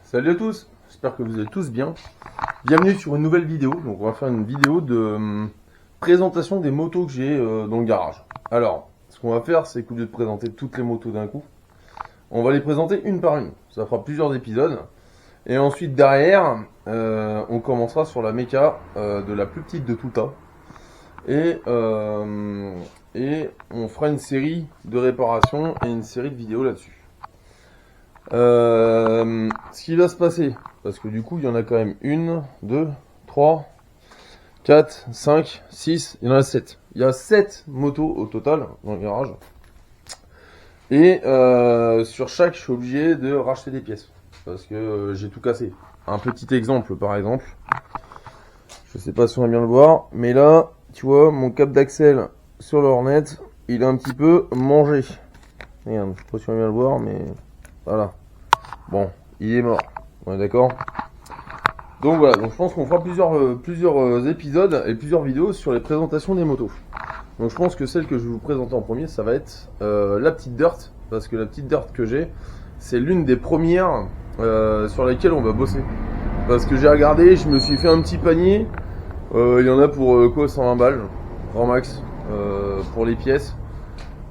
Salut à tous, j'espère que vous allez tous bien. Bienvenue sur une nouvelle vidéo. Donc on va faire une vidéo de présentation des motos que j'ai dans le garage. Alors, ce qu'on va faire, c'est qu'au lieu de présenter toutes les motos d'un coup, on va les présenter une par une. Ça fera plusieurs épisodes. Et ensuite derrière, on commencera sur la méca de la plus petite de tout tas. Et on fera une série de réparations et une série de vidéos là-dessus. Ce qui va se passer, parce que du coup il y en a quand même 1, 2, 3, 4, 5, 6, il y en a 7. Il y a 7 motos au total dans le garage. Et sur chaque, je suis obligé de racheter des pièces. Parce que j'ai tout cassé. Un petit exemple par exemple. Je sais pas si on va bien le voir. Mais là, tu vois, mon câble d'axel sur le Hornet, il est un petit peu mangé. Regarde, je sais pas si on va bien le voir, mais... Voilà. Bon, il est mort. On est d'accord? Donc voilà, donc je pense qu'on fera plusieurs épisodes et plusieurs vidéos sur les présentations des motos. Donc je pense que celle que je vais vous présenter en premier, ça va être la petite Dirt. Parce que la petite Dirt que j'ai, c'est l'une des premières sur lesquelles on va bosser. Parce que j'ai regardé, je me suis fait un petit panier. Il y en a pour quoi, 120 balles, grand max, pour les pièces.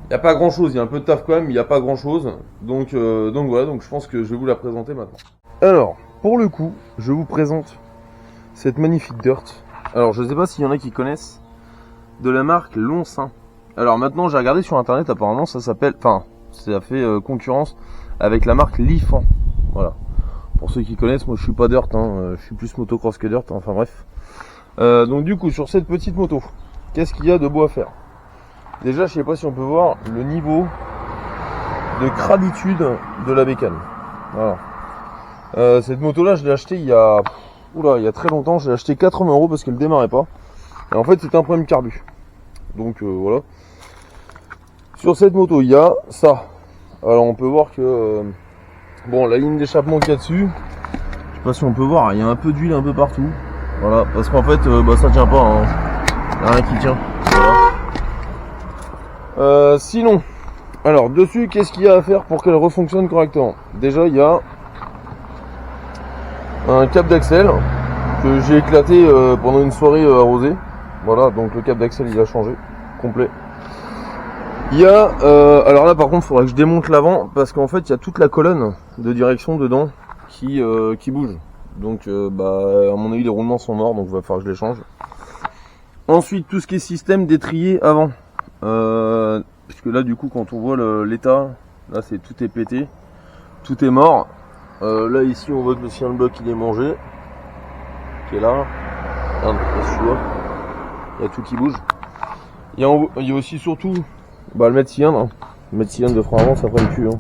Il n'y a pas grand chose, il y a un peu de taf quand même, il n'y a pas grand chose. Donc voilà, donc je pense que je vais vous la présenter maintenant. Alors, pour le coup, je vous présente cette magnifique Dirt. Alors, je ne sais pas s'il y en a qui connaissent de la marque Lonsin. Alors maintenant, j'ai regardé sur internet, apparemment ça s'appelle, enfin, ça fait concurrence avec la marque Lifan. Voilà. Pour ceux qui connaissent, moi je suis pas Dirt, je suis plus motocross que Dirt, enfin bref. Donc du coup, sur cette petite moto, qu'est-ce qu'il y a de beau à faire? Déjà, je sais pas si on peut voir le niveau de crâlitude de la bécane. Voilà. Cette moto-là, je l'ai achetée il y a très longtemps. Je l'ai achetée 80 € parce qu'elle démarrait pas. Et en fait, c'était un problème carbu. Donc voilà. Sur cette moto, il y a ça. Alors, on peut voir que bon, la ligne d'échappement qu'il y a dessus, je sais pas si on peut voir, il y a un peu d'huile un peu partout. Voilà, parce qu'en fait, ça tient pas. Hein. Il n'y a rien qui tient. Voilà. Sinon, alors dessus, qu'est-ce qu'il y a à faire pour qu'elle refonctionne correctement? Déjà, il y a un câble d'axel que j'ai éclaté pendant une soirée arrosée. Voilà, donc le câble d'axel il a changé, complet. Il y a, alors là par contre, il faudra que je démonte l'avant parce qu'en fait, il y a toute la colonne de direction dedans qui bouge. Donc, à mon avis, les roulements sont morts, donc il va falloir que je les change. Ensuite, tout ce qui est système d'étrier avant. Puisque là du coup quand on voit l'état, là c'est tout est pété, tout est mort. Là ici on voit que le signal bloc il est mangé, qui est là. Regarde, il y a tout qui bouge. Il y a aussi surtout le mètre cylindre, hein. Le mètre cylindre de frein avant ça ferait le cul. Hein.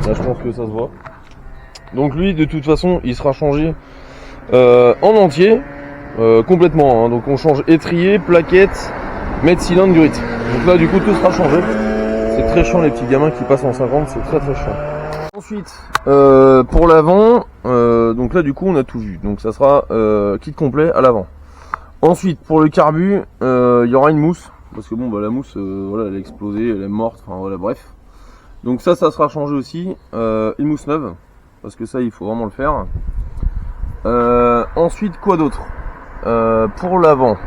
Là je pense que ça se voit. Donc lui de toute façon il sera changé en entier, complètement. Hein. Donc on change étrier, plaquettes, mètre cylindre, durite. Donc là du coup tout sera changé. C'est très chiant les petits gamins qui passent en 50, c'est très chiant. Ensuite pour l'avant, donc là du coup on a tout vu. Donc ça sera kit complet à l'avant. Ensuite pour le carbu, il y aura une mousse. Parce que bon la mousse voilà, elle a explosé, elle est morte, enfin voilà bref. Donc ça sera changé aussi. Une mousse neuve. Parce que ça il faut vraiment le faire. Ensuite quoi d'autre? Pour l'avant.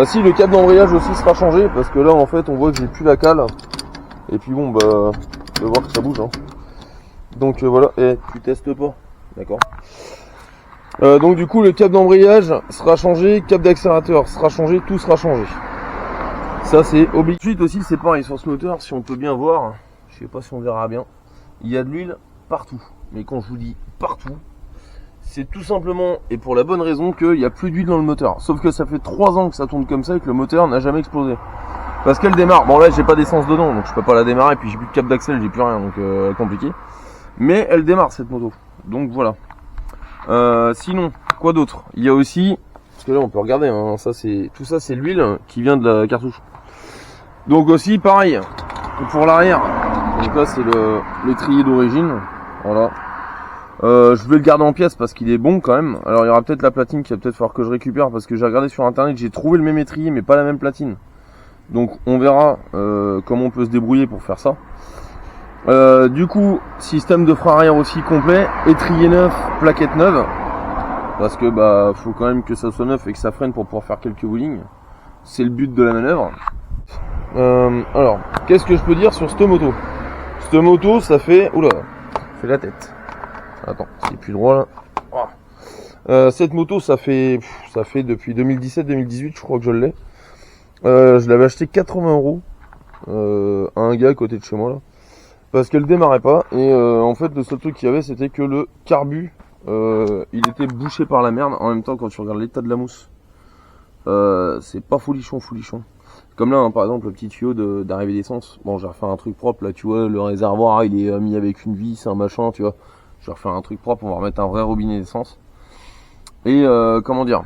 Si le câble d'embrayage aussi sera changé parce que là en fait on voit que j'ai plus la cale et puis bon on va voir que ça bouge hein. Donc voilà, tu testes pas, d'accord. Donc du coup le câble d'embrayage sera changé, câble d'accélérateur sera changé, tout sera changé. Ça c'est obligé. Ensuite aussi c'est pareil sur ce moteur, si on peut bien voir, je sais pas si on verra bien, il y a de l'huile partout. Mais quand je vous dis partout, c'est tout simplement et pour la bonne raison qu'il n'y a plus d'huile dans le moteur. Sauf que ça fait 3 ans que ça tourne comme ça et que le moteur n'a jamais explosé. Parce qu'elle démarre. Bon là j'ai pas d'essence dedans donc je peux pas la démarrer. Et puis j'ai plus de câble d'axel, j'ai plus rien donc compliqué. Mais elle démarre cette moto. Donc voilà. Sinon, quoi d'autre? Il y a aussi, parce que là on peut regarder, hein, tout ça c'est l'huile qui vient de la cartouche. Donc aussi pareil pour l'arrière. Donc là c'est l'étrier d'origine. Voilà. Je vais le garder en pièces parce qu'il est bon quand même. Alors il y aura peut-être la platine qui va peut-être falloir que je récupère parce que j'ai regardé sur internet, j'ai trouvé le même étrier mais pas la même platine. Donc on verra comment on peut se débrouiller pour faire ça. Du coup, système de frein arrière aussi complet, étrier neuf, plaquette neuve, parce que bah faut quand même que ça soit neuf et que ça freine pour pouvoir faire quelques wheelings. C'est le but de la manœuvre. Alors, qu'est-ce que je peux dire sur cette moto? Cette moto, ça fait... Oula, ça fait la tête. Attends, c'est plus droit là. Cette moto, ça fait depuis 2017-2018, je crois que je l'ai. Je l'avais acheté 80 € à un gars à côté de chez moi là, parce qu'elle démarrait pas. Et en fait, le seul truc qu'il y avait, c'était que le carbu, il était bouché par la merde. En même temps, quand tu regardes l'état de la mousse, c'est pas folichon. Comme là, hein, par exemple, le petit tuyau d'arrivée d'essence. Bon, j'ai refait un truc propre là, tu vois, le réservoir, il est mis avec une vis, un machin, tu vois. Je vais refaire un truc propre, on va remettre un vrai robinet d'essence. Et comment dire,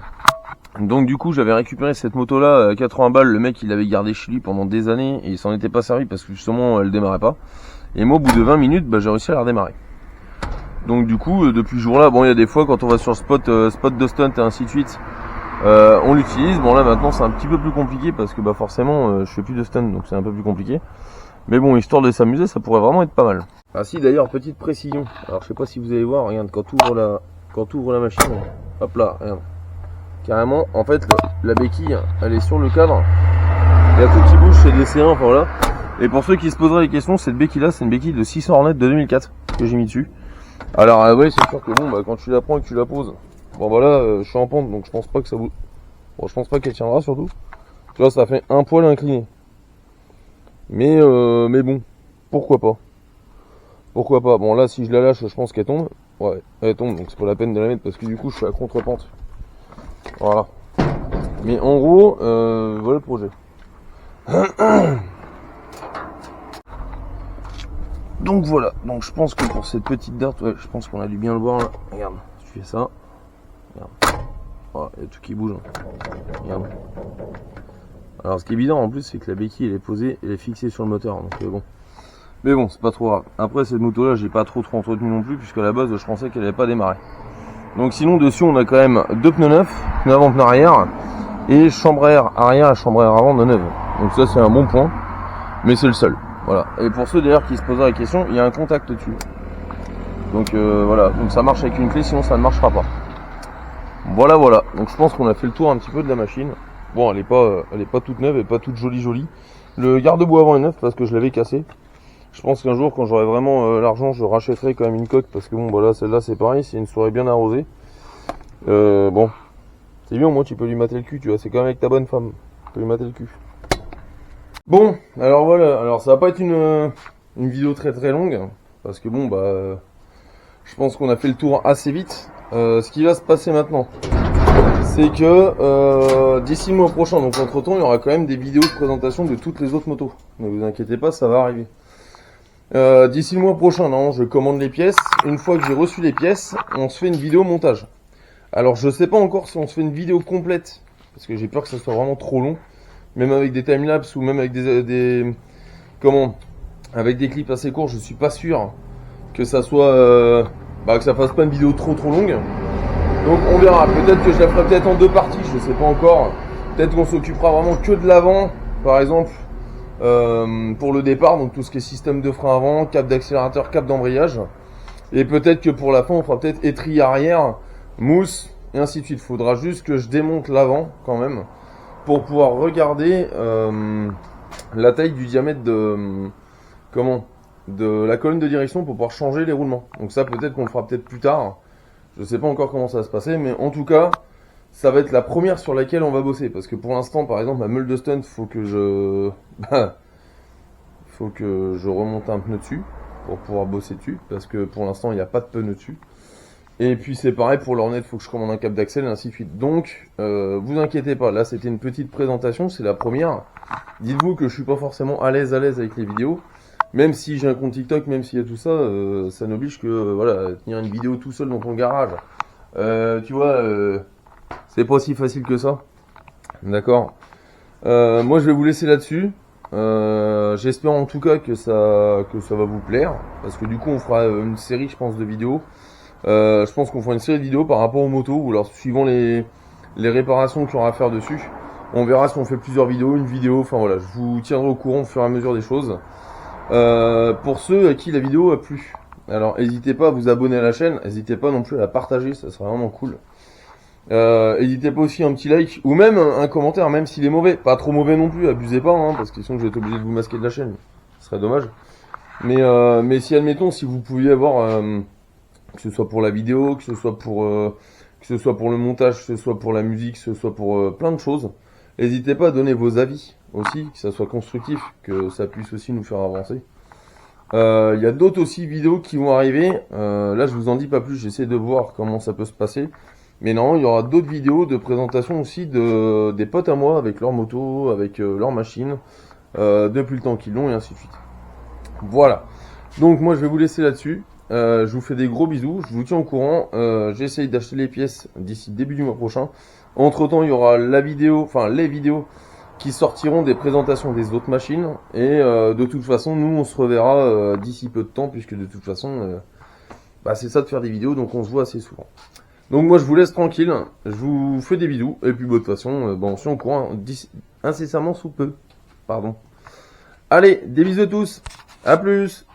donc du coup j'avais récupéré cette moto là à 80 balles, le mec il l'avait gardé chez lui pendant des années et il s'en était pas servi parce que justement elle démarrait pas. Et moi au bout de 20 minutes bah, j'ai réussi à la redémarrer. Donc du coup depuis ce jour là, bon il y a des fois quand on va sur spot de stunt et ainsi de suite, on l'utilise. Bon là maintenant c'est un petit peu plus compliqué parce que bah forcément je fais plus de stunt donc c'est un peu plus compliqué. Mais bon, histoire de s'amuser, ça pourrait vraiment être pas mal. Ah si, d'ailleurs, petite précision. Alors, je sais pas si vous allez voir, regarde, quand tu ouvres la machine, hop là, regarde. Carrément, en fait, la béquille, elle est sur le cadre. Il y a tout qui bouge, c'est des C1, enfin voilà. Et pour ceux qui se poseraient les questions, cette béquille-là, c'est une béquille de 600 Hornet de 2004 que j'ai mis dessus. Alors, oui, c'est sûr que bon, bah, quand tu la prends et que tu la poses, bon, voilà, je suis en pente, donc je pense pas que ça bouge. Bon, je pense pas qu'elle tiendra, surtout. Tu vois, ça fait un poil incliné. Mais bon, pourquoi pas. Pourquoi pas. Bon là si je la lâche je pense qu'elle tombe. Ouais, elle tombe donc c'est pas la peine de la mettre parce que du coup je suis à contre-pente. Voilà. Mais en gros, voilà le projet. Donc voilà, donc je pense que pour cette petite date, ouais, je pense qu'on a dû bien le voir là. Regarde, je fais ça. Regarde. Voilà, il y a tout qui bouge. Regarde. Alors ce qui est évident en plus c'est que la béquille elle est posée, elle est fixée sur le moteur, donc bon. Mais bon, c'est pas trop grave. Après cette moto là j'ai pas trop entretenu non plus puisqu'à la base je pensais qu'elle avait pas démarré. Donc sinon dessus on a quand même deux pneus neufs, pneus avant, pneus arrière, et chambre à air arrière et chambre à air avant de neuve. Donc ça c'est un bon point, mais c'est le seul. Voilà. Et pour ceux d'ailleurs qui se poseraient la question, il y a un contact dessus. Donc voilà, donc ça marche avec une clé, sinon ça ne marchera pas. Voilà. Donc je pense qu'on a fait le tour un petit peu de la machine. Bon, elle est pas toute neuve, elle est pas toute jolie. Le garde-boue avant est neuf parce que je l'avais cassé. Je pense qu'un jour, quand j'aurai vraiment l'argent, je rachèterai quand même une coque parce que bon, voilà, celle-là c'est pareil, c'est une soirée bien arrosée. Bon, c'est bien, au moins tu peux lui mater le cul, tu vois, c'est quand même avec ta bonne femme, tu peux lui mater le cul. Bon, alors voilà, alors ça va pas être une vidéo très longue parce que bon, bah, je pense qu'on a fait le tour assez vite. Ce qui va se passer maintenant, c'est que d'ici le mois prochain, donc entre temps, il y aura quand même des vidéos de présentation de toutes les autres motos. Ne vous inquiétez pas, ça va arriver. D'ici le mois prochain, non, je commande les pièces. Une fois que j'ai reçu les pièces, on se fait une vidéo montage. Alors je sais pas encore si on se fait une vidéo complète, parce que j'ai peur que ça soit vraiment trop long, même avec des timelapses ou même avec avec des clips assez courts, je suis pas sûr que ça soit que ça fasse pas une vidéo trop longue. Donc on verra, peut-être que je la ferai peut-être en deux parties, je sais pas encore. Peut-être qu'on s'occupera vraiment que de l'avant, par exemple, pour le départ, donc tout ce qui est système de frein avant, cap d'accélérateur, cap d'embrayage. Et peut-être que pour la fin, on fera peut-être étrier arrière, mousse, et ainsi de suite. Faudra juste que je démonte l'avant quand même, pour pouvoir regarder la taille du diamètre de la colonne de direction pour pouvoir changer les roulements. Donc ça peut-être qu'on le fera peut-être plus tard. Je sais pas encore comment ça va se passer, mais en tout cas, ça va être la première sur laquelle on va bosser. Parce que pour l'instant, par exemple, ma meule de stunt, faut que je remonte un pneu dessus pour pouvoir bosser dessus. Parce que pour l'instant, il n'y a pas de pneu dessus. Et puis c'est pareil pour l'ornette, faut que je commande un cap d'axel et ainsi de suite. Donc, vous inquiétez pas, là c'était une petite présentation, c'est la première. Dites-vous que je suis pas forcément à l'aise avec les vidéos. Même si j'ai un compte TikTok, même s'il y a tout ça, ça n'oblige que voilà, tenir une vidéo tout seul dans ton garage. Tu vois, c'est pas si facile que ça. D'accord. Moi je vais vous laisser là-dessus. J'espère en tout cas que ça va vous plaire. Parce que du coup on fera une série je pense de vidéos. Je pense qu'on fera une série de vidéos par rapport aux motos. Ou alors suivant les réparations qu'il y aura à faire dessus. On verra si on fait plusieurs vidéos, une vidéo. Enfin voilà, je vous tiendrai au courant au fur et à mesure des choses. Pour ceux à qui la vidéo a plu. Alors, n'hésitez pas à vous abonner à la chaîne, n'hésitez pas non plus à la partager, ça serait vraiment cool. N'hésitez pas aussi à un petit like, ou même un commentaire, même s'il est mauvais. Pas trop mauvais non plus, abusez pas, hein, parce que sinon je vais être obligé de vous masquer de la chaîne. Ce serait dommage. Mais si, admettons, si vous pouviez avoir, que ce soit pour la vidéo, que ce soit pour le montage, que ce soit pour la musique, que ce soit pour plein de choses, n'hésitez pas à donner vos avis aussi, que ça soit constructif, que ça puisse aussi nous faire avancer. Il y a d'autres aussi vidéos qui vont arriver. Là, je vous en dis pas plus. J'essaie de voir comment ça peut se passer. Mais non, il y aura d'autres vidéos de présentation aussi des potes à moi avec leur moto, avec leur machine, depuis le temps qu'ils l'ont et ainsi de suite. Voilà. Donc moi, je vais vous laisser là-dessus. Je vous fais des gros bisous. Je vous tiens au courant. J'essaye d'acheter les pièces d'ici début du mois prochain. Entre temps, il y aura les vidéos qui sortiront des présentations des autres machines. Et de toute façon, nous, on se reverra d'ici peu de temps, puisque de toute façon, c'est ça de faire des vidéos, donc on se voit assez souvent. Donc moi, je vous laisse tranquille. Je vous fais des bisous. Et puis, de toute façon, on se tient au courant incessamment sous peu. Pardon. Allez, des bisous à tous. À plus.